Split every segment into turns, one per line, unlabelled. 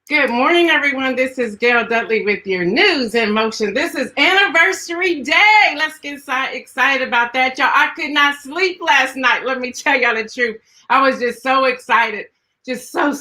Good morning, everyone. This is Gail Dudley with your news in motion. This is anniversary day. Let's get excited about that, y'all. I could not sleep last night. Let me tell y'all the truth. I was just so excited. Just so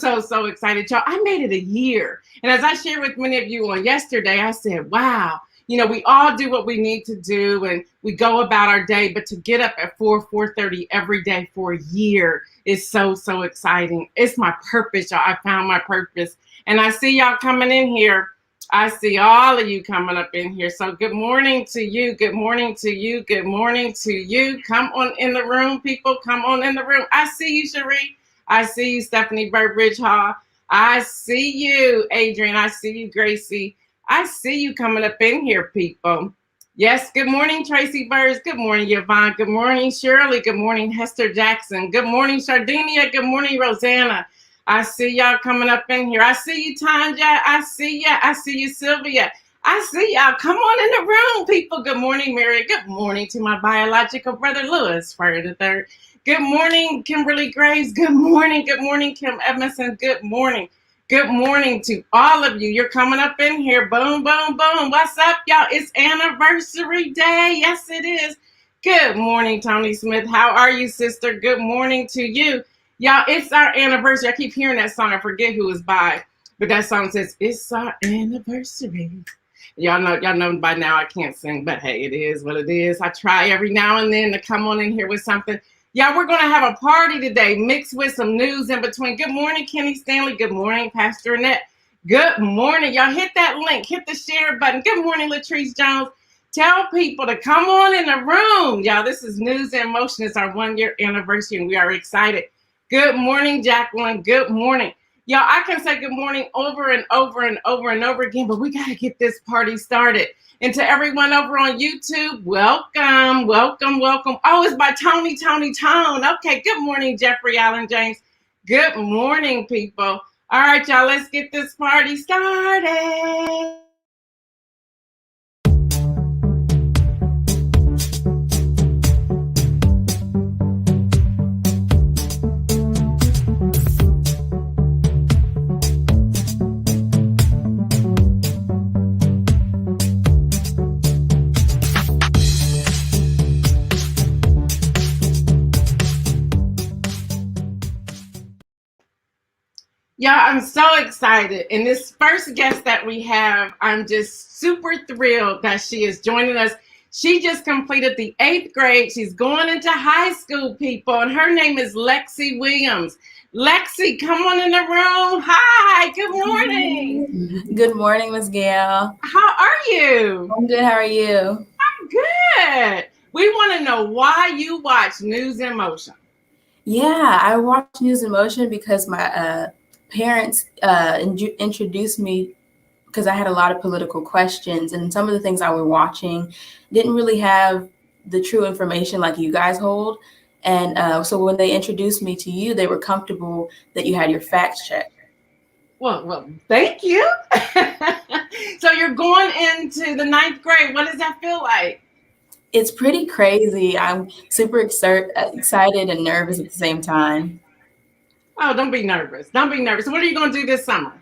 excited, y'all. I made it a year. And as I shared with many of you on yesterday, I said, wow, we all do what we need to do and we go about our day, but to get up at 4:30 every day for a year is so exciting. It's my purpose, y'all. I found my purpose. And I see y'all coming in here. I see all of you coming up in here. So good morning to you. Good morning to you. Good morning to you. Come on in the room, people. Come on in the room. I see you, Cherie. I see you, Stephanie Burbridge Hall. I see you, Adrian. I see you, Gracie. I see you coming up in here, people. Yes, good morning, Tracy Burrs. Good morning, Yvonne. Good morning, Shirley. Good morning, Hester Jackson. Good morning, Sardinia. Good morning, Rosanna. I see y'all coming up in here. I see you, Tanya. I see ya. I see you, Sylvia. I see y'all. Come on in the room, people. Good morning, Mary. Good morning to my biological brother, Louis Furr III. Good morning, Kimberly Graves. Good morning. Good morning, Kim Edmondson. Good morning. Good morning to all of you. You're coming up in here. Boom, boom, boom. What's up, y'all? It's anniversary day. Yes, it is. Good morning, Tony Smith. How are you, sister? Good morning to you. Y'all, it's our anniversary. I keep hearing that song. I forget who it's by, but that song says, it's our anniversary. Y'all know by now I can't sing, but hey, it is what it is. I try every now and then to come on in here with something. Y'all, we're going to have a party today mixed with some news in between. Good morning, Kenny Stanley. Good morning, Pastor Annette. Good morning. Y'all hit that link. Hit the share button. Good morning, Latrice Jones. Tell people to come on in the room. Y'all, this is News in Motion. It's our 1-year anniversary, and we are excited. Good morning, Jacqueline. Good morning. Y'all, I can say good morning over and over and over and over again, but we got to get this party started. And to everyone over on YouTube, welcome, welcome, welcome. Oh, it's by Tony Tone. Okay, good morning, Jeffrey Allen James. Good morning, people. All right, y'all, let's get this party started. Y'all, I'm so excited. And this first guest that we have, I'm just super thrilled that she is joining us. She just completed the 8th grade. She's going into high school, people, and her name is Lexi Williams. Lexi, come on in the room. Hi, good morning.
Good morning, Miss Gail.
How are you?
I'm good. How are you?
I'm good. We want to know why you watch News in Motion.
Yeah, I watch News in Motion because my parents introduced me because I had a lot of political questions, and some of the things I was watching didn't really have the true information like you guys hold. And so when they introduced me to you, they were comfortable that you had your facts checked.
Well, thank you. So you're going into the 9th grade. What does that feel like?
It's pretty crazy. I'm super excited and nervous at the same time.
Oh, don't be nervous. Don't be nervous. What are you going to do this summer?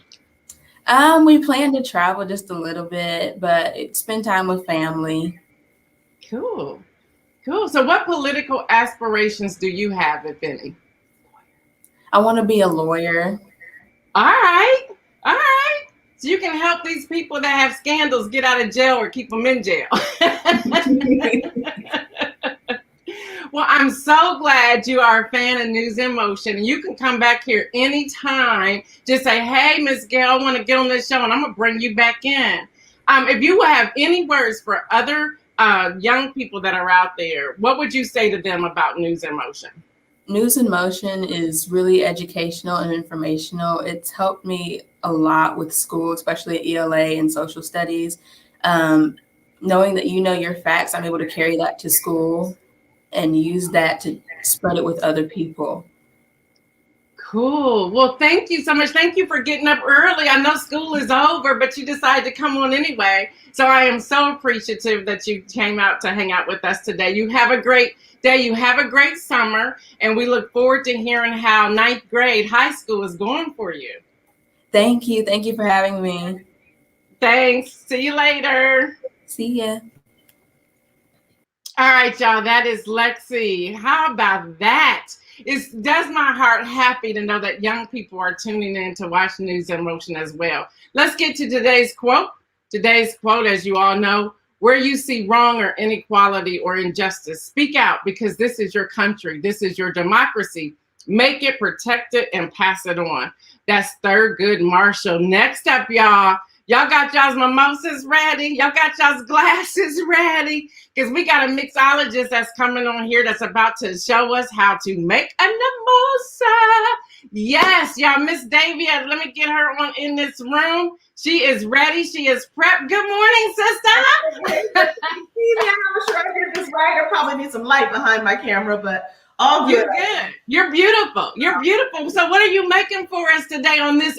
We plan to travel just a little bit, but spend time with family.
Cool. So what political aspirations do you have, if any?
I want to be a lawyer.
All right. So you can help these people that have scandals get out of jail or keep them in jail. Well, I'm so glad you are a fan of News in Motion. You can come back here anytime. Just say, hey, Miss Gail, I want to get on this show, and I'm going to bring you back in. If you will have any words for other young people that are out there, what would you say to them about News in Motion?
News in Motion is really educational and informational. It's helped me a lot with school, especially at ELA and social studies. Knowing that you know your facts, I'm able to carry that to school and use that to spread it with other people.
Cool. Well, thank you so much. Thank you for getting up early. I know school is over, but you decided to come on anyway. So I am so appreciative that you came out to hang out with us today. You have a great day. You have a great summer. And we look forward to hearing how 9th grade high school is going for you.
Thank you. Thank you for having me.
Thanks. See you later.
See ya.
All right, y'all. That is Lexi. How about that? It does my heart happy to know that young people are tuning in to watch News in Motion as well. Let's get to today's quote. Today's quote, as you all know, where you see wrong or inequality or injustice, speak out, because this is your country. This is your democracy. Make it, protect it, and pass it on. That's Thurgood Marshall. Next up, y'all. Y'all got y'all's mimosas ready. Y'all got y'all's glasses ready. Because we got a mixologist that's coming on here that's about to show us how to make a mimosa. Yes, y'all, Miss Davia, let me get her on in this room. She is ready. She is prepped. Good morning, sister.
I'm sure I get this right. I probably need some light behind my camera, but all good.
You're good. You're beautiful. You're beautiful. So what are you making for us today on this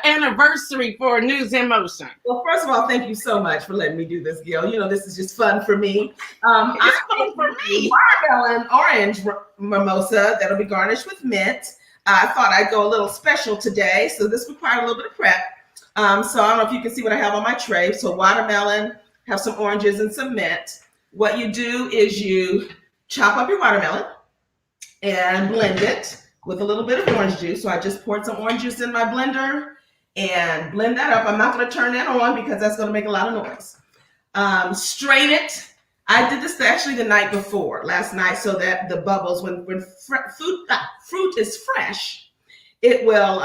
anniversary for News in Motion?
Well, first of all, thank you so much for letting me do this, Gail. You know, this is just fun for me.
It's fun for me.
Watermelon orange mimosa that'll be garnished with mint. I thought I'd go a little special today, so this required a little bit of prep. So I don't know if you can see what I have on my tray. So watermelon, have some oranges and some mint. What you do is you chop up your watermelon and blend it with a little bit of orange juice. So I just poured some orange juice in my blender and blend that up. I'm not going to turn that on because that's going to make a lot of noise. Strain it. I did this actually the night before, last night, so that the bubbles, when fruit is fresh, it will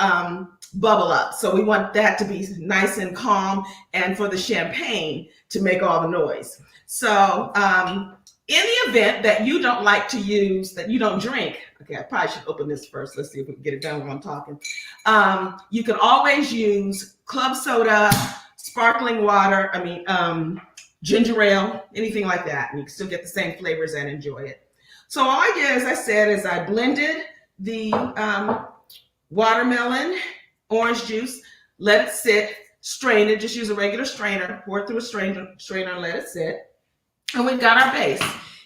bubble up. So we want that to be nice and calm, and for the champagne to make all the noise. So in the event that you don't like to use, that you don't drink, okay, I probably should open this first. Let's see if we can get it done while I'm talking. You can always use club soda, sparkling water, ginger ale, anything like that. And you can still get the same flavors and enjoy it. So all I did, as I said, is I blended the watermelon orange juice, let it sit, strain it, just use a regular strainer, pour it through a strainer and let it sit. And we've got our base.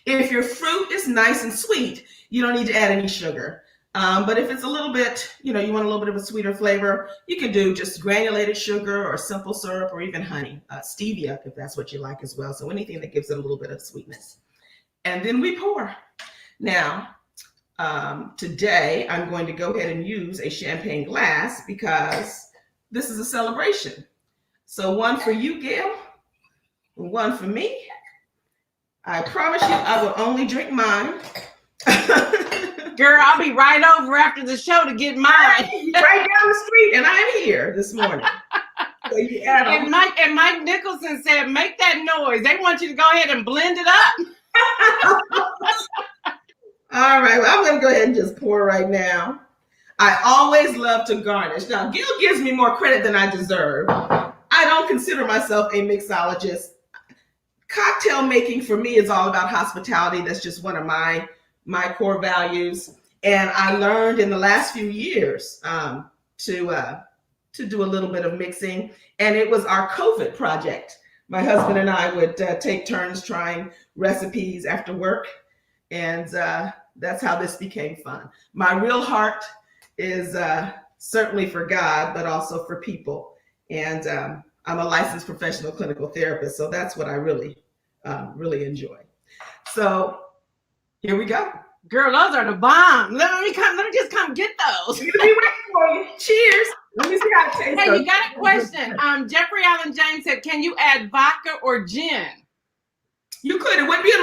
If your fruit is nice and sweet, you don't need to add any sugar. But if it's a little bit, you want a little bit of a sweeter flavor, you can do just granulated sugar or simple syrup or even honey, stevia, if that's what you like as well. So anything that gives it a little bit of sweetness. And then we pour. Now, today I'm going to go ahead and use a champagne glass because this is a celebration. So one for you, Gail, and one for me. I promise you I will only drink mine.
Girl, I'll be right over after the show to get mine.
Right down the street, and I'm here this morning. So
and Mike Nicholson said, make that noise. They want you to go ahead and blend it up.
All right, well, I'm going to go ahead and just pour right now. I always love to garnish. Now, Gil gives me more credit than I deserve. I don't consider myself a mixologist. Cocktail making for me is all about hospitality. That's just one of my core values. And I learned in the last few years to do a little bit of mixing. And it was our COVID project. My husband and I would take turns trying recipes after work. And that's how this became fun. My real heart is certainly for God, but also for people. And I'm a licensed professional clinical therapist, so that's what I really enjoy. So here we go.
Girl, those are the bomb. Let me just come get those.
Cheers. Let me see how it tastes.
Hey, you got a question. Jeffrey Allen James said, can you add vodka or gin?
You could. It wouldn't be a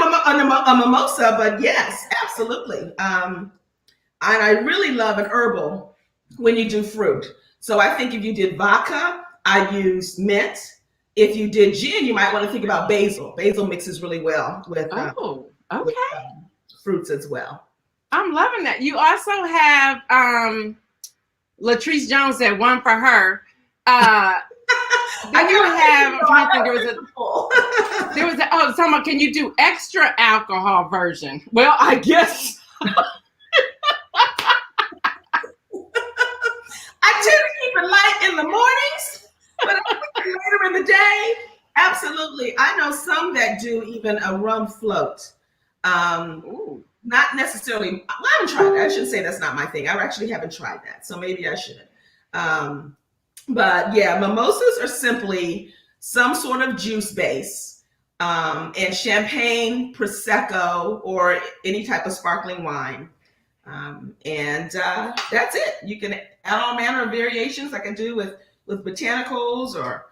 mimosa, but yes, absolutely. And I really love an herbal when you do fruit. So I think if you did vodka, I'd use mint. If you did gin, you might want to think about basil. Basil mixes really well with fruits as well.
I'm loving that. You also have Latrice Jones said one for her. Then you have, I think there was a someone, can you do extra alcohol version? Well, I guess.
I tend to keep it light in the mornings, but later in the day, absolutely. I know some that do even a rum float. Not necessarily, I haven't tried that. I shouldn't say that's not my thing. I actually haven't tried that, so maybe I should. But yeah, mimosas are simply some sort of juice base, and champagne, prosecco, or any type of sparkling wine. And that's it. You can add all manner of variations like I do with botanicals, or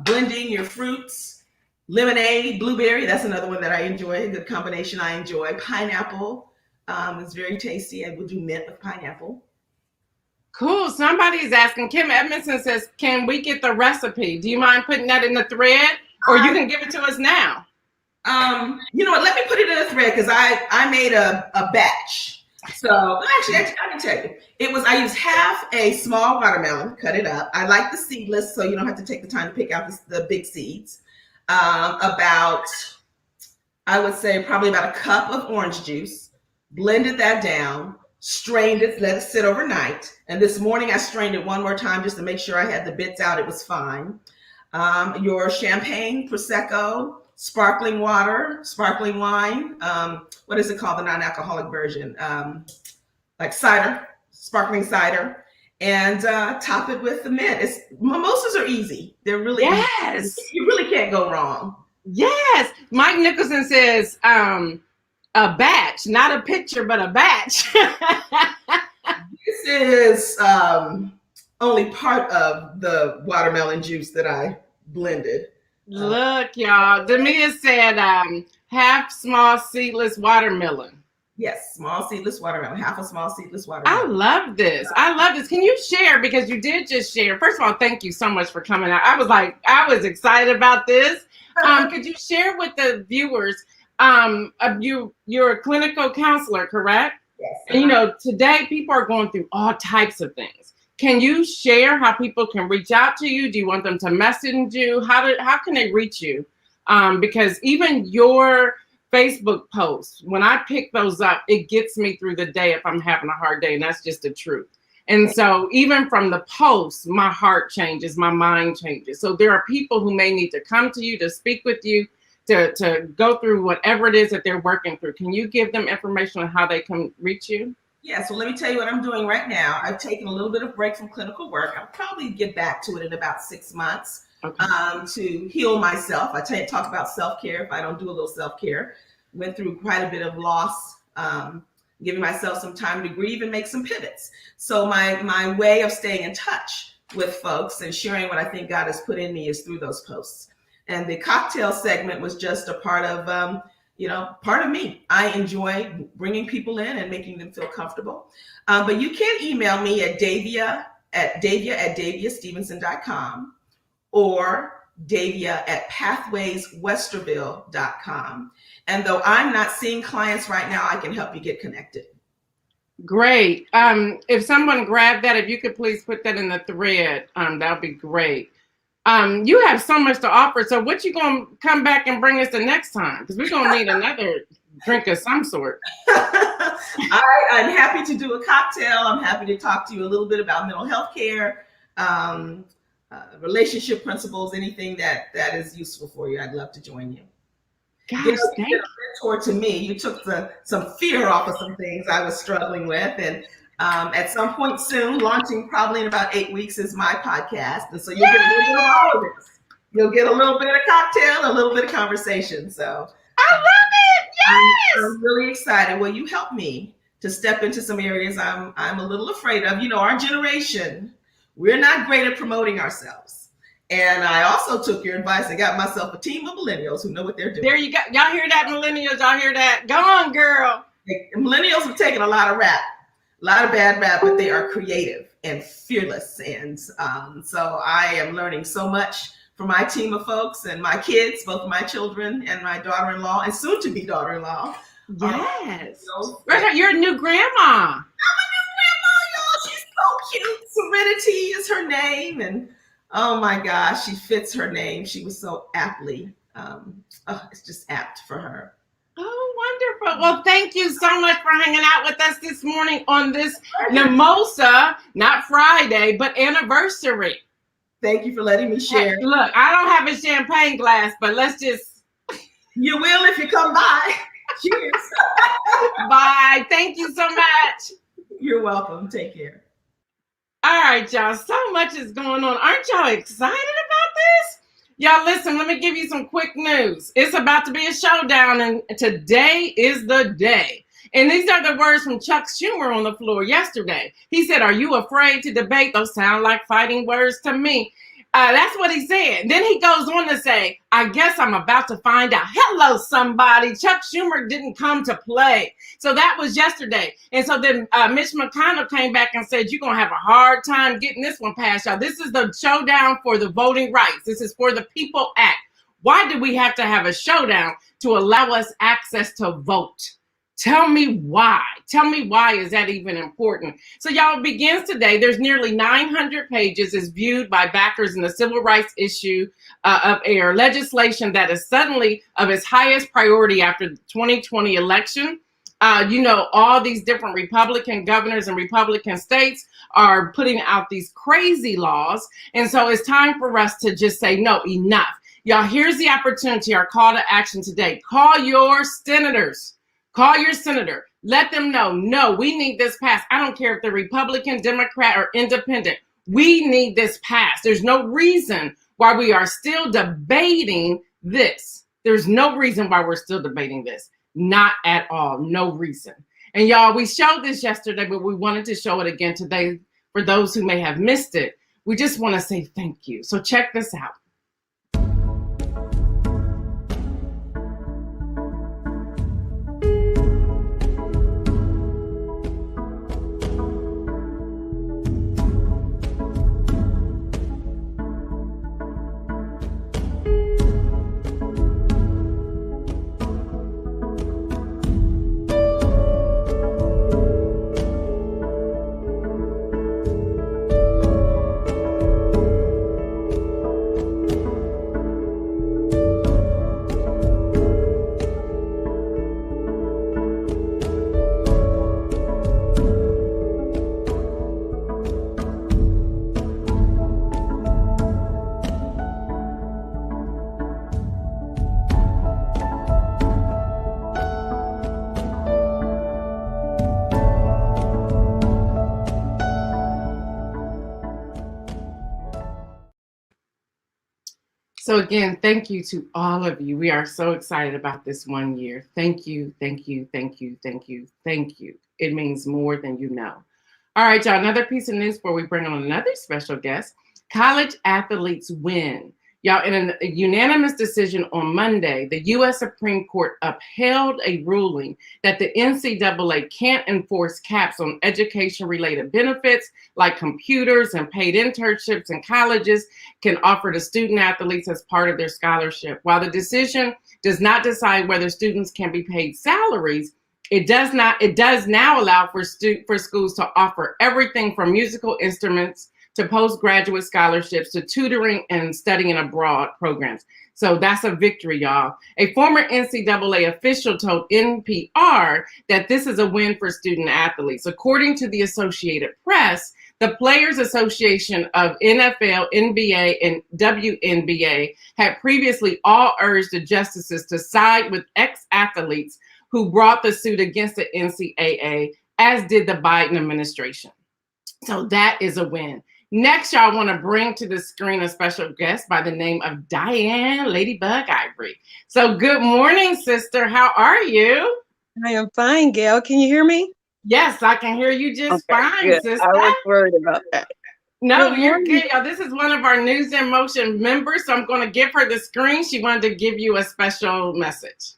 blending your fruits. Lemonade, blueberry, that's another one that I enjoy, a good combination I enjoy. Pineapple is very tasty. I will do mint with pineapple.
Cool. Somebody is asking. Kim Edmondson says, "Can we get the recipe? Do you mind putting that in the thread, or you can give it to us now?"
You know what? Let me put it in a thread because I made a batch. So actually, I can tell you, I used half a small watermelon, cut it up. I like the seedless, so you don't have to take the time to pick out the big seeds. I would say probably about a cup of orange juice. Blended that down. Strained it, let it sit overnight. And this morning I strained it one more time just to make sure I had the bits out. It was fine. Your champagne, prosecco, sparkling water, sparkling wine. What is it called? The non-alcoholic version, like cider, sparkling cider, and top it with the mint. Mimosas are easy. They're really
yes.
Easy. You really can't go wrong.
Yes. Mike Nicholson says, a batch, not a picture, but a batch.
This is only part of the watermelon juice that I blended.
Look, y'all. Demia said half small seedless watermelon.
Yes, small seedless watermelon, half a small seedless watermelon.
I love this. I love this. Can you share? Because you did just share. First of all, thank you so much for coming out. I was excited about this. Could you share with the viewers? You're a clinical counselor, correct?
Yes.
And you know, today people are going through all types of things. Can you share how people can reach out to you? Do you want them to message you? How can they reach you? Because even your Facebook posts, when I pick those up, it gets me through the day if I'm having a hard day, and that's just the truth. And so even from the posts, my heart changes, my mind changes. So there are people who may need to come to you to speak with you, to go through whatever it is that they're working through. Can you give them information on how they can reach you?
Yeah, so let me tell you what I'm doing right now. I've taken a little bit of break from clinical work. I'll probably get back to it in about 6 months, to heal myself. I talk about self-care if I don't do a little self-care. Went through quite a bit of loss, giving myself some time to grieve and make some pivots. So my way of staying in touch with folks and sharing what I think God has put in me is through those posts. And the cocktail segment was just a part of, part of me. I enjoy bringing people in and making them feel comfortable. But you can email me at Davia@daviastevenson.com or Davia@pathwayswesterville.com. And though I'm not seeing clients right now, I can help you get connected.
Great. If someone grabbed that, if you could please put that in the thread, that would be great. You have so much to offer. So what you going to come back and bring us the next time? Because we're going to need another drink of some sort.
I'm happy to do a cocktail. I'm happy to talk to you a little bit about mental health care, relationship principles, anything that is useful for you. I'd love to join you.
Gosh,
Gail,
thank
you're a mentor to me. You took some fear off of some things I was struggling with. And at some point soon, launching probably in about 8 weeks, is my podcast. And so you'll get a little bit of all of this. You'll get a little bit of cocktail, a little bit of conversation. So
I love it. Yes.
I'm really excited. Will you help me to step into some areas I'm a little afraid of? You know, our generation, we're not great at promoting ourselves. And I also took your advice and got myself a team of millennials who know what they're doing.
There you go. Y'all hear that, millennials? Y'all hear that? Go on, girl.
Millennials have taken a lot of rap, a lot of bad rap, but they are creative and fearless. And so I am learning so much from my team of folks and my kids, both my children and my daughter-in-law and soon-to-be daughter-in-law.
Yes. You're a new grandma.
I'm a new grandma, y'all. She's so cute. Serenity is her name. And oh my gosh, she fits her name. She was so aptly, it's just apt for her.
Oh, wonderful. Well, thank you so much for hanging out with us this morning on this mimosa, not Friday, but anniversary.
Thank you for letting me share.
Hey, look, I don't have a champagne glass, but let's just.
You will if you come by. Cheers.
Bye. Thank you so much.
You're welcome. Take care.
All right, y'all. So much is going on. Aren't y'all excited about this? Y'all, listen, let me give you some quick news. It's about to be a showdown, and today is the day. And these are the words from Chuck Schumer on the floor yesterday. He said, "Are you afraid to debate?" Those sound like fighting words to me. That's what he said. Then he goes on to say, "I guess I'm about to find out." Hello, somebody. Chuck Schumer didn't come to play. So that was yesterday. And so then Mitch McConnell came back and said, "You're going to have a hard time getting this one passed, y'all. This is the showdown for the voting rights. This is for the People Act. Why do we have to have a showdown to allow us access to vote? Tell me why. Tell me why is that even important?" So y'all, it begins today. There's nearly 900 pages is viewed by backers in the civil rights issue of air legislation that is suddenly of its highest priority after the 2020 election. All these different Republican governors and Republican states are putting out these crazy laws. And so it's time for us to just say, no, enough. Y'all, here's the opportunity, our call to action today. Call your senators. Call your senator. Let them know, no, we need this passed. I don't care if they're Republican, Democrat, or Independent. We need this passed. There's no reason why we are still debating this. There's no reason why we're still debating this. Not at all. No reason. And y'all, we showed this yesterday, but we wanted to show it again today for those who may have missed it. We just want to say thank you. So check this out. So again, thank you to all of you. We are so excited about this 1 year. Thank you, thank you, thank you, thank you, thank you. It means more than you know. All right, y'all, another piece of news before we bring on another special guest. College athletes win. Y'all, in a unanimous decision on Monday, the U.S. Supreme Court upheld a ruling that the NCAA can't enforce caps on education-related benefits like computers and paid internships in colleges can offer to student athletes as part of their scholarship. While the decision does not decide whether students can be paid salaries, it does now allow for schools to offer everything from musical instruments to postgraduate scholarships to tutoring and studying abroad programs. So that's a victory, y'all. A former NCAA official told NPR that this is a win for student athletes. According to the Associated Press, the Players Association of NFL, NBA, and WNBA had previously all urged the justices to side with ex-athletes who brought the suit against the NCAA, as did the Biden administration. So that is a win. Next, y'all, want to bring to the screen a special guest by the name of Diane Ladybug Ivery. So good morning, sister. How are you?
I am fine, Gail. Can you hear me?
Yes, I can hear you just fine,
good.
sister.
I was worried about that.
No, you're good, y'all. This is one of our News in Motion members, so I'm going to give her the screen. She wanted to give you a special message.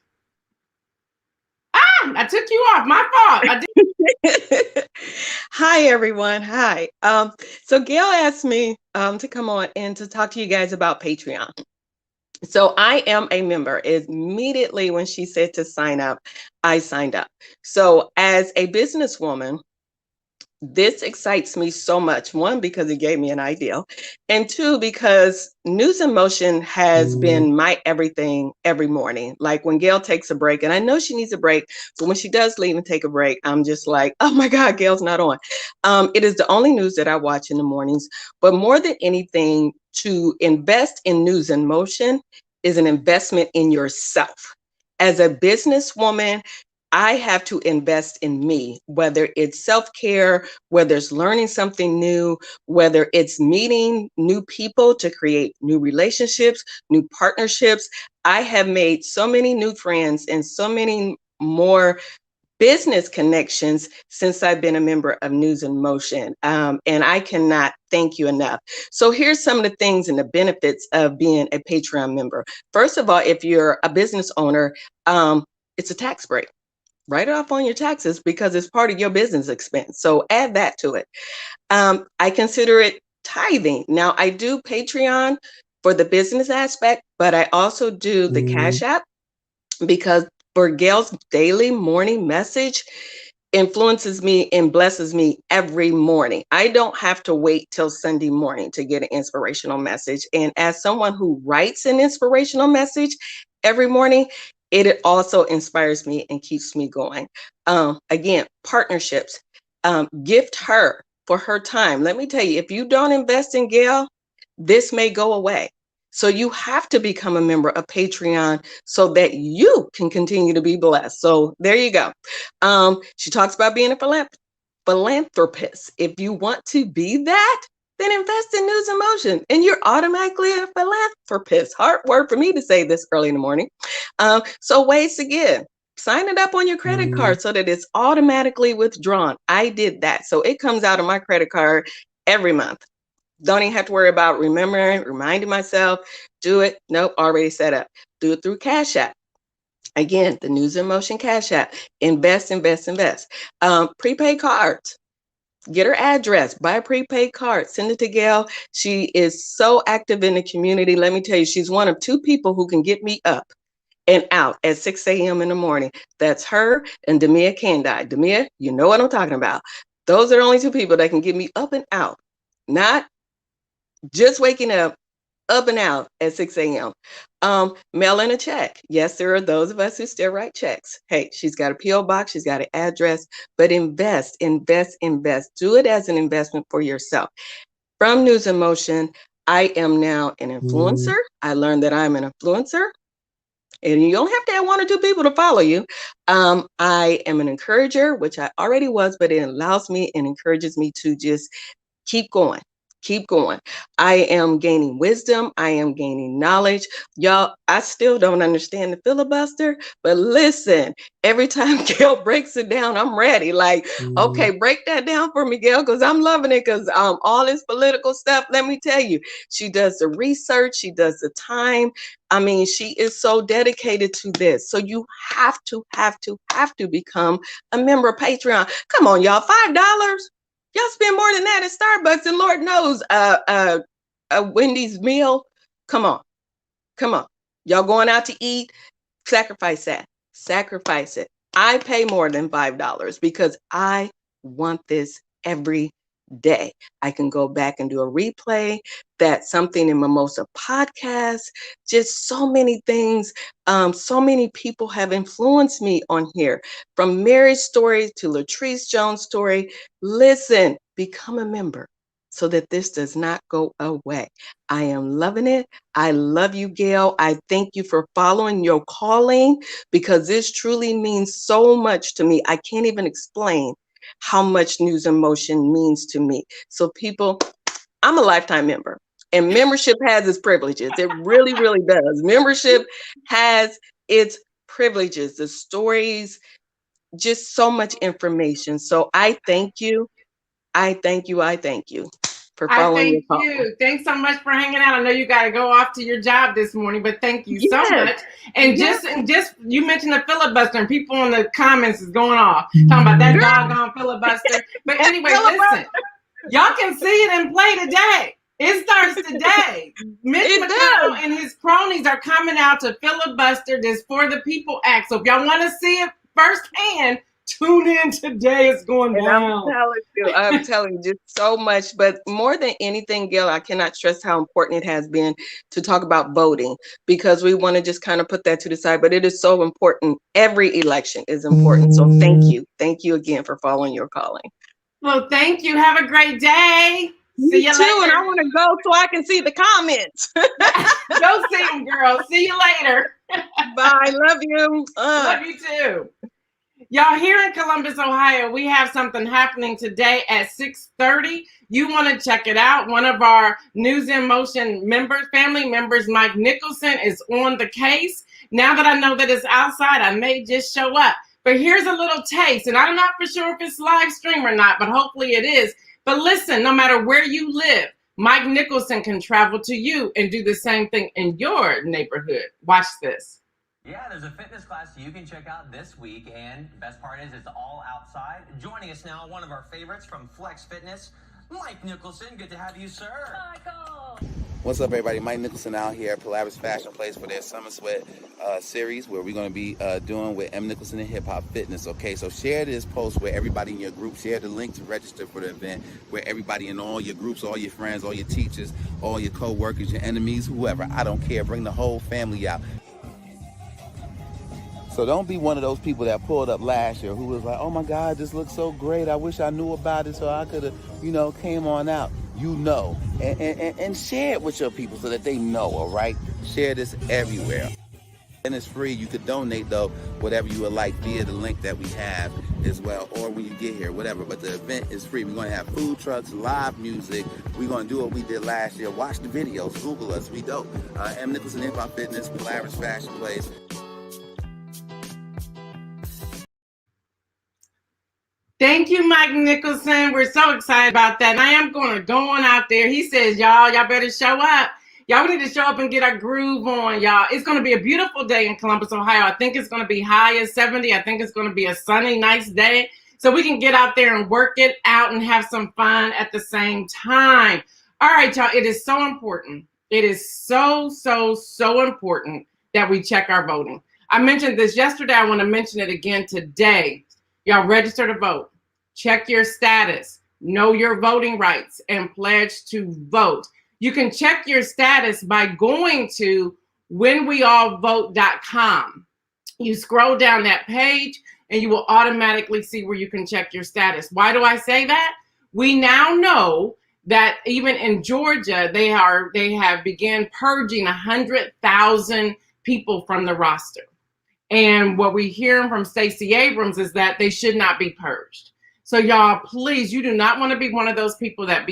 I took you off. My fault. I did.
Hi, everyone. Hi. So Gail asked me to come on and to talk to you guys about Patreon. So I am a member. Immediately when she said to sign up, I signed up. So as a businesswoman, this excites me so much. One, because it gave me an idea. And two, because News in Motion has been my everything every morning. Like when Gail takes a break, and I know she needs a break, but when she does leave and take a break, I'm just like, oh my God, Gail's not on. It is the only news that I watch in the mornings. But more than anything, to invest in News in Motion is an investment in yourself. As a businesswoman, I have to invest in me, whether it's self-care, whether it's learning something new, whether it's meeting new people to create new relationships, new partnerships. I have made so many new friends and so many more business connections since I've been a member of News in Motion. And I cannot thank you enough. So here's some of the things and the benefits of being a Patreon member. First of all, if you're a business owner, it's a tax break. Write it off on your taxes because it's part of your business expense. So add that to it. I consider it tithing. Now, I do Patreon for the business aspect, but I also do the Cash App because for Gail's daily morning message influences me and blesses me every morning. I don't have to wait till Sunday morning to get an inspirational message. And as someone who writes an inspirational message every morning, it also inspires me and keeps me going. Again, partnerships. Gift her for her time. Let me tell you, if you don't invest in Gail, this may go away. So you have to become a member of Patreon so that you can continue to be blessed. So there you go. She talks about being a philanthropist. If you want to be that, then invest in News in Motion and you're automatically a philanthropist. Hard word for me to say this early in the morning. So ways to give. Sign it up on your credit card so that it's automatically withdrawn. I did that. So it comes out of my credit card every month. Don't even have to worry about reminding myself, do it. Nope, already set up. Do it through Cash App. Again, the News in Motion Cash App. Invest, invest, invest. Prepaid cards. Get her address, buy a prepaid card, send it to Gail. She is so active in the community. Let me tell you, she's one of two people who can get me up and out at 6 a.m. in the morning. That's her and Damia Kandai. Damia, you know what I'm talking about. Those are the only two people that can get me up and out. Not just waking up and out at 6 a.m. Mail in a check. Yes, there are those of us who still write checks. Hey, she's got a P.O. box, she's got an address, but invest, invest, invest. Do it as an investment for yourself. From News in Motion, I am now an influencer. I learned that I'm an influencer. And you don't have to have one or two people to follow you. I am an encourager, which I already was, but it allows me and encourages me to just keep going. Keep going. I am gaining wisdom. I am gaining knowledge. Y'all, I still don't understand the filibuster, but listen, every time Gail breaks it down, I'm ready. Like, okay, break that down for me, Gail, because I'm loving it because all this political stuff, let me tell you, she does the research, she does the time. I mean, she is so dedicated to this. So you have to become a member of Patreon. Come on, y'all, $5. Y'all spend more than that at Starbucks, and Lord knows, a Wendy's meal. Come on. Y'all going out to eat? Sacrifice that. Sacrifice it. I pay more than $5 because I want this every day. I can go back and do a replay. That's something in Mimosa podcast. Just so many things. So many people have influenced me on here, from Mary's story to Latrice Jones' story. Listen, become a member so that this does not go away. I am loving it. I love you, Gail. I thank you for following your calling because this truly means so much to me. I can't even explain how much News in Motion means to me. So people, I'm a lifetime member, and membership has its privileges. It really, really does. Membership has its privileges, the stories, just so much information. So I thank you. I thank you for following your call.
You. Thanks so much for hanging out. I know you got to go off to your job this morning, but thank you so much. And just you mentioned the filibuster, and people in the comments is going off talking about that doggone filibuster. But anyway, listen, y'all can see it in play today. It starts today. Mitch McConnell and his cronies are coming out to filibuster this For the People Act. So if y'all want to see it firsthand, tune in today. It's going down.
I'm telling you just so much. But more than anything, Gail, I cannot stress how important it has been to talk about voting, because we want to just kind of put that to the side. But it is so important. Every election is important. So thank you. Thank you again for following your calling.
Well, thank you. Have a great day. See you later.
And I want to go so I can see the comments.
Go see them, girl. See you later.
Bye. Love you.
Love you too. Y'all, here in Columbus, Ohio, we have something happening today at 6:30. You want to check it out. One of our News in Motion members, family members, Mike Nicholson, is on the case. Now that I know that it's outside, I may just show up. But here's a little taste, and I'm not for sure if it's live stream or not, but hopefully it is. But listen, no matter where you live, Mike Nicholson can travel to you and do the same thing in your neighborhood. Watch this.
Yeah, there's a fitness class you can check out this week, and the best part is it's all outside. Joining us now, one of our favorites from Flex Fitness, Mike Nicholson. Good to have you, sir.
Michael.
What's up, everybody? Mike Nicholson out here at Polaris Fashion Place for their Summer Sweat series, where we're going to be doing with M. Nicholson and Hip Hop Fitness. Okay, so share this post with everybody in your group. Share the link to register for the event, where everybody in all your groups, all your friends, all your teachers, all your co-workers, your enemies, whoever. I don't care. Bring the whole family out. So don't be one of those people that pulled up last year who was like, oh my God, this looks so great. I wish I knew about it so I could have, came on out. And share it with your people so that they know, all right? Share this everywhere. And it's free. You could donate, though, whatever you would like via the link that we have as well, or when you get here, whatever. But the event is free. We're going to have food trucks, live music. We're going to do what we did last year. Watch the videos. Google us. We dope. M. Nicholson Hip Hop Fitness, Polaris Fashion Place.
Thank you, Mike Nicholson. We're so excited about that. And I am going to go on out there. He says, y'all better show up. Y'all need to show up and get our groove on, y'all. It's going to be a beautiful day in Columbus, Ohio. I think it's going to be high as 70. I think it's going to be a sunny, nice day. So we can get out there and work it out and have some fun at the same time. All right, y'all. It is so important. It is so, so, so important that we check our voting. I mentioned this yesterday. I want to mention it again today. Y'all register to vote, check your status, know your voting rights, and pledge to vote. You can check your status by going to whenweallvote.com. You scroll down that page and you will automatically see where you can check your status. Why do I say that? We now know that even in Georgia, they have began purging 100,000 people from the roster. And what we hear from Stacey Abrams is that they should not be purged. So y'all, please, you do not want to be one of those people that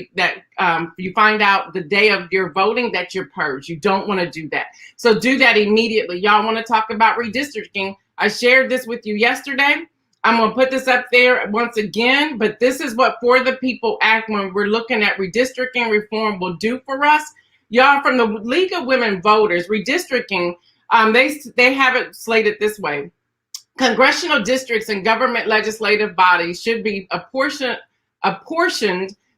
you find out the day of your voting that you're purged. You don't want to do that. So do that immediately. Y'all want to talk about redistricting. I shared this with you yesterday. I'm going to put this up there once again, but this is what For the People Act, when we're looking at redistricting reform, will do for us. Y'all, from the League of Women Voters, redistricting, they have it slated this way. Congressional districts and government legislative bodies should be apportioned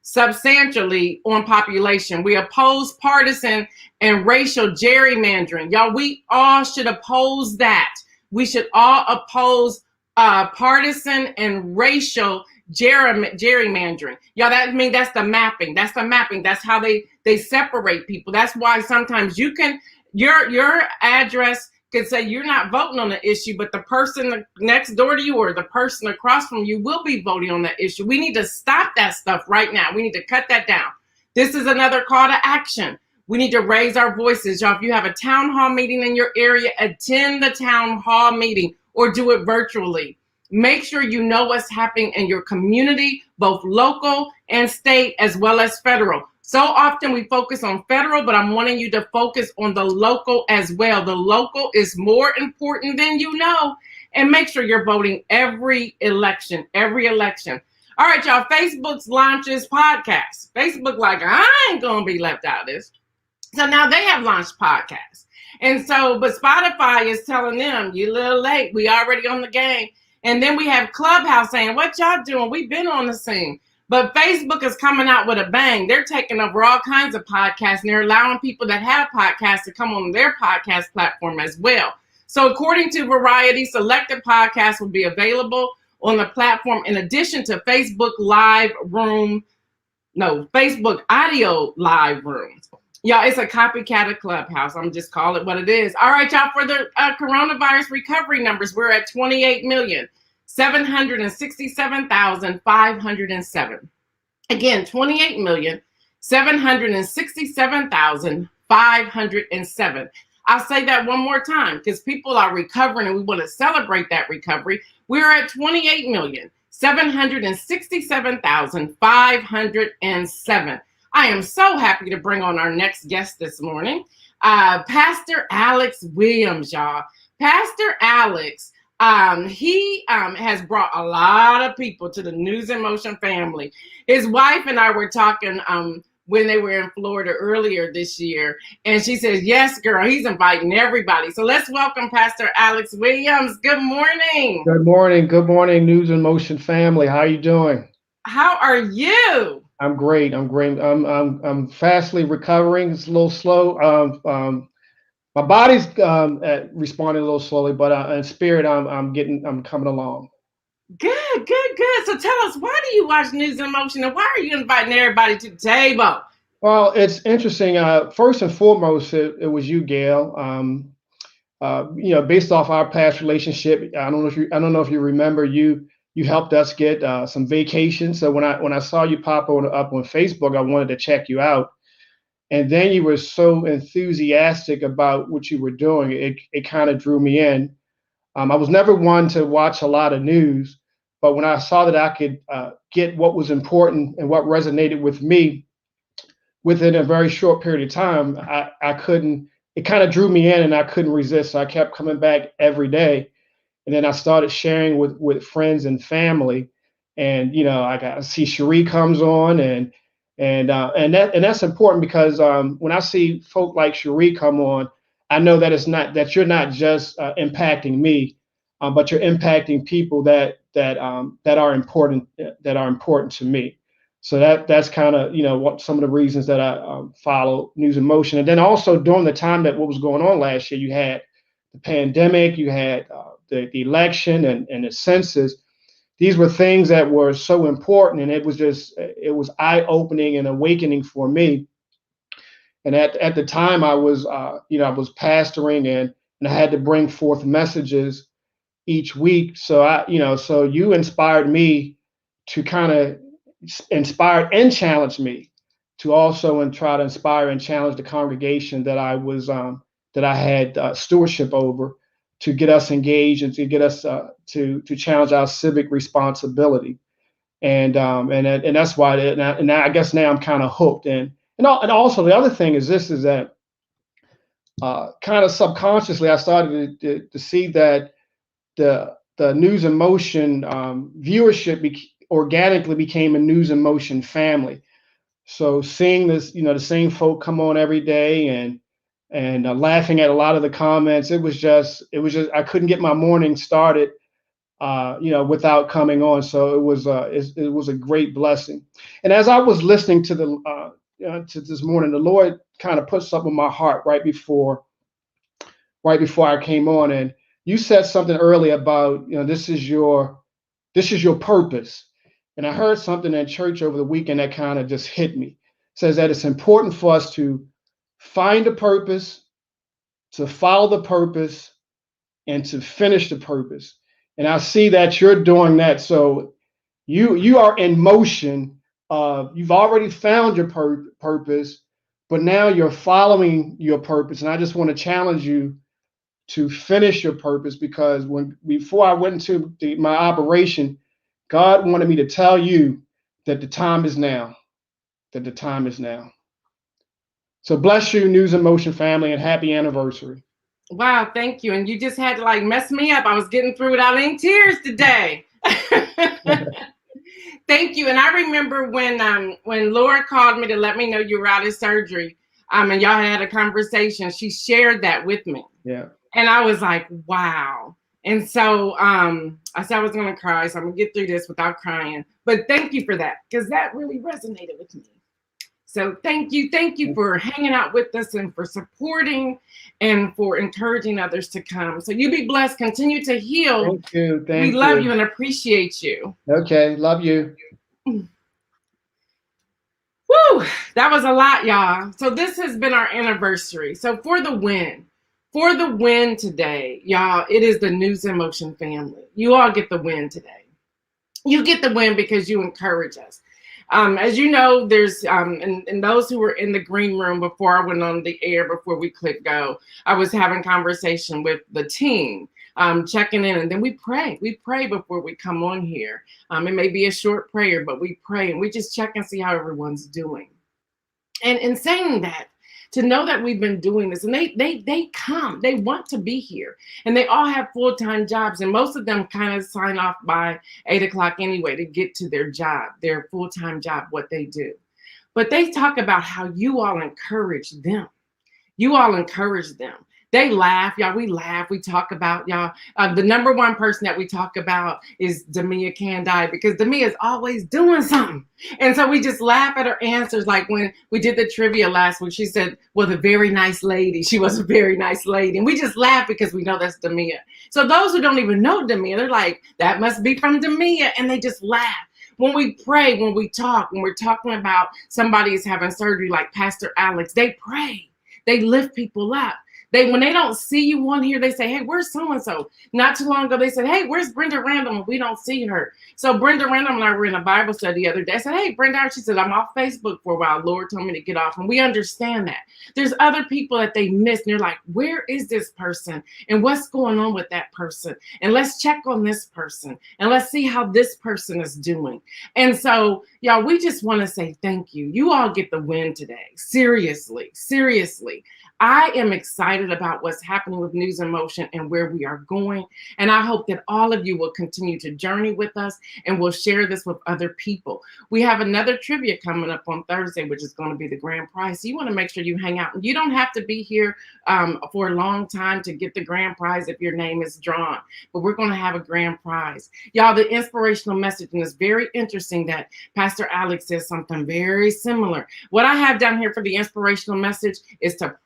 substantially on population. We oppose partisan and racial gerrymandering. Y'all, we all should oppose that. We should all oppose partisan and racial gerrymandering. Y'all, that's the mapping. That's the mapping. That's how they separate people. That's why sometimes you can, your address could say you're not voting on the issue, but the person next door to you or the person across from you will be voting on that issue. We need to stop that stuff right now. We need to cut that down. This is another call to action. We need to raise our voices. Y'all, if you have a town hall meeting in your area, attend the town hall meeting or do it virtually. Make sure you know what's happening in your community, both local and state, as well as federal. So often we focus on federal, but I'm wanting you to focus on the local as well. The local is more important than you know. And make sure you're voting every election. All right, y'all, Facebook's launches podcasts. Facebook like, I ain't going to be left out of this. So now they have launched podcasts. And so, but Spotify is telling them, you're a little late. We already on the game. And then we have Clubhouse saying, what y'all doing? We've been on the scene. But Facebook is coming out with a bang. They're taking over all kinds of podcasts, and they're allowing people that have podcasts to come on their podcast platform as well. So according to Variety, selected podcasts will be available on the platform in addition to Facebook audio live rooms. Y'all, it's a copycat of Clubhouse. I'm just call it what it is. All right, y'all, for the coronavirus recovery numbers, we're at 28,767,507. Again, 28,767,507. I'll say that one more time because people are recovering and we want to celebrate that recovery. We're at 28,767,507. I am so happy to bring on our next guest this morning, Pastor Alex Williams, y'all. Pastor Alex, he has brought a lot of people to the News in Motion family. His wife and I were talking when they were in Florida earlier this year, and she says, yes, girl, he's inviting everybody. So let's welcome Pastor Alex Williams. Good morning.
Good morning. Good morning, News in Motion family. How are you doing?
How are you? I'm
great. I'm fastly recovering. It's a little slow. My body's responding a little slowly, but in spirit, I'm coming along.
Good. So tell us, why do you watch News in Motion, and why are you inviting everybody to the table?
Well, it's interesting. First and foremost, it was you, Gail. Based off our past relationship, I don't know if you remember, you helped us get some vacation. So when I saw you pop up on Facebook, I wanted to check you out. And then you were so enthusiastic about what you were doing. It kind of drew me in. I was never one to watch a lot of news, but when I saw that I could get what was important and what resonated with me within a very short period of time, I couldn't. It kind of drew me in, and I couldn't resist. So I kept coming back every day, and then I started sharing with friends and family. And I see Cherie comes on, and that's important because when I see folk like Cherie come on, I know that you're not just impacting me, but you're impacting people that are important to me. So that's kind of what some of the reasons that I follow News in Motion. And then also during the time that what was going on last year, you had the pandemic, you had the election and the census. These were things that were so important, and it was eye-opening and awakening for me. And at the time, I was pastoring, and I had to bring forth messages each week. So so you inspired me to kind of inspire and challenge me to also and try to inspire and challenge the congregation that I had stewardship over, to get us engaged and to get us to challenge our civic responsibility, and that's why. And I guess now I'm kind of hooked. And also the other thing is that kind of subconsciously I started to see that the News in Motion viewership organically became a News in Motion family. So seeing this, the same folk come on every day and laughing at a lot of the comments, it was just I couldn't get my morning started, without coming on. So it was a great blessing. And as I was listening to to this morning, the Lord kind of put something in my heart right before I came on, and you said something earlier about this is your purpose. And I heard something in church over the weekend that kind of just hit me. It says that it's important for us to find a purpose, to follow the purpose, and to finish the purpose. And I see that you're doing that. So you are in motion. You've already found your purpose, but now you're following your purpose. And I just want to challenge you to finish your purpose, because before I went into my operation, God wanted me to tell you that the time is now. That the time is now. So bless you, News in Motion family, and happy anniversary.
Wow, thank you. And you just had to mess me up. I was getting through without any tears today. Thank you. And I remember when Laura called me to let me know you were out of surgery, and y'all had a conversation, she shared that with me.
Yeah.
And I was like, wow. And so I said I was going to cry, so I'm going to get through this without crying. But thank you for that, because that really resonated with me. So thank you for hanging out with us and for supporting and for encouraging others to come. So you be blessed. Continue to heal.
Thank you.
We love you and appreciate you.
Okay. Love you.
Woo! That was a lot, y'all. So this has been our anniversary. So for the win today, y'all, it is the News in Motion family. You all get the win today. You get the win because you encourage us. As you know, there's and those who were in the green room before I went on the air, before we click go, I was having conversation with the team, checking in, and then we pray. We pray before we come on here. It may be a short prayer, but we pray and we just check and see how everyone's doing. And in saying that, to know that we've been doing this, and they come, they want to be here, and they all have full-time jobs, and most of them kind of sign off by 8 o'clock anyway to get to their job, their full-time job, what they do. But they talk about how you all encourage them. You all encourage them. They laugh, y'all. We laugh. We talk about y'all. The number one person that we talk about is Damia Candide, because Damia is always doing something. And so we just laugh at her answers. Like when we did the trivia last week, she said, well, the very nice lady. She was a very nice lady. And we just laugh because we know that's Damia. So those who don't even know Damia, they're like, that must be from Damia. And they just laugh. When we pray, when we talk, when we're talking about somebody is having surgery like Pastor Alex, they pray. They lift people up. When they don't see you on here, they say, hey, where's so-and-so? Not too long ago, they said, hey, where's Brenda Randall? We don't see her. So Brenda Randall and I were in a Bible study the other day. I said, hey, Brenda, she said, I'm off Facebook for a while. Lord told me to get off. And we understand that. There's other people that they miss. And they're like, where is this person? And what's going on with that person? And let's check on this person. And let's see how this person is doing. And so, y'all, we just want to say thank you. You all get the win today. Seriously, seriously. I am excited about what's happening with News in Motion and where we are going. And I hope that all of you will continue to journey with us and will share this with other people. We have another trivia coming up on Thursday, which is going to be the grand prize. So you want to make sure you hang out. You don't have to be here for a long time to get the grand prize if your name is drawn. But we're going to have a grand prize. Y'all, the inspirational message, and it's very interesting that Pastor Alex says something very similar. What I have down here for the inspirational message is to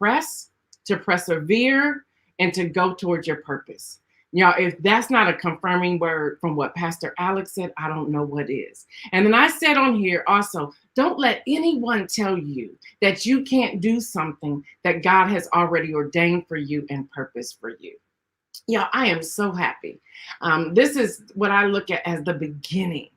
persevere, and to go towards your purpose. Y'all, if that's not a confirming word from what Pastor Alex said, I don't know what is. And then I said on here also, don't let anyone tell you that you can't do something that God has already ordained for you and purpose for you. Y'all, I am so happy. This is what I look at as the beginning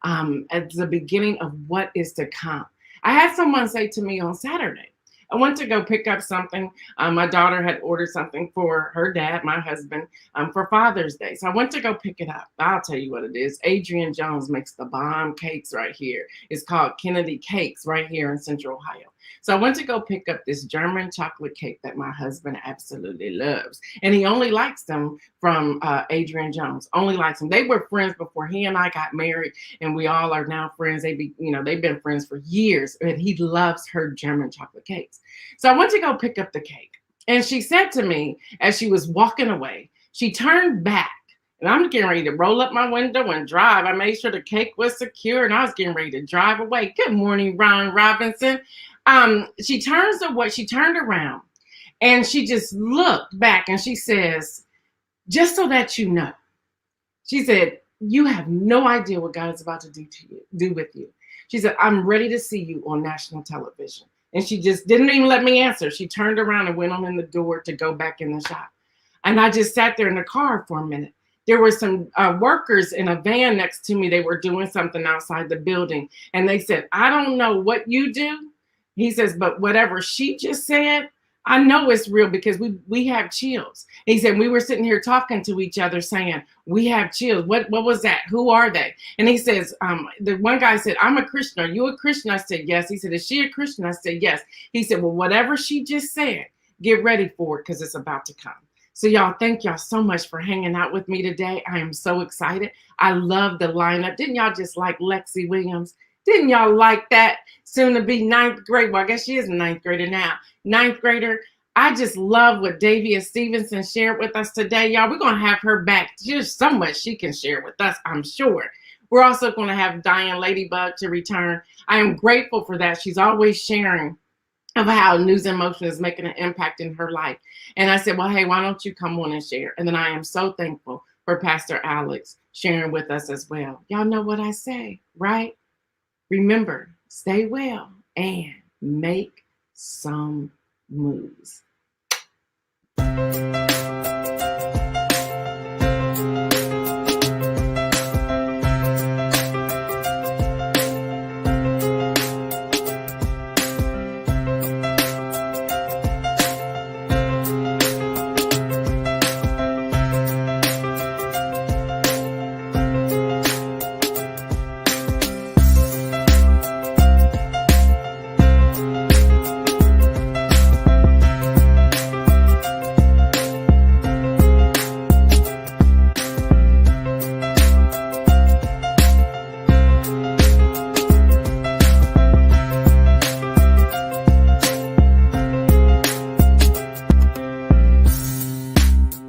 of what is to come. I had someone say to me on Saturday, I went to go pick up something. My daughter had ordered something for her dad, my husband, for Father's Day. So I went to go pick it up. I'll tell you what it is. Adrian Jones makes the bomb cakes right here. It's called Kennedy Cakes right here in Central Ohio. So I went to go pick up this German chocolate cake that my husband absolutely loves. And he only likes them from Adrian Jones, only likes them. They were friends before he and I got married, and we all are now friends. They've been friends for years, and he loves her German chocolate cakes. So I went to go pick up the cake. And she said to me, as she was walking away, she turned back. And I'm getting ready to roll up my window and drive. I made sure the cake was secure, and I was getting ready to drive away. Good morning, Ron Robinson. She turned around and she just looked back and she says, just so that you know, she said, you have no idea what God is about to do with you. She said, I'm ready to see you on national television. And she just didn't even let me answer. She turned around and went on in the door to go back in the shop. And I just sat there in the car for a minute. There were some workers in a van next to me. They were doing something outside the building. And they said, I don't know what you do. He says, but whatever she just said, I know it's real because we have chills. He said, we were sitting here talking to each other saying, we have chills. What was that? Who are they? And he says, the one guy said, I'm a Christian. Are you a Christian? I said, yes. He said, is she a Christian? I said, yes. He said, well, whatever she just said, get ready for it because it's about to come. So y'all, thank y'all so much for hanging out with me today. I am so excited. I love the lineup. Didn't y'all just like Lexi Williams? Didn't y'all like that? Soon to be ninth grade. Well, I guess she is a ninth grader now. Ninth grader. I just love what Davia Stevenson shared with us today. Y'all, we're going to have her back. There's so much she can share with us, I'm sure. We're also going to have Diane Ladybug to return. I am grateful for that. She's always sharing of how News in Motion is making an impact in her life. And I said, well, hey, why don't you come on and share? And then I am so thankful for Pastor Alex sharing with us as well. Y'all know what I say, right? Remember, stay well and make some moves.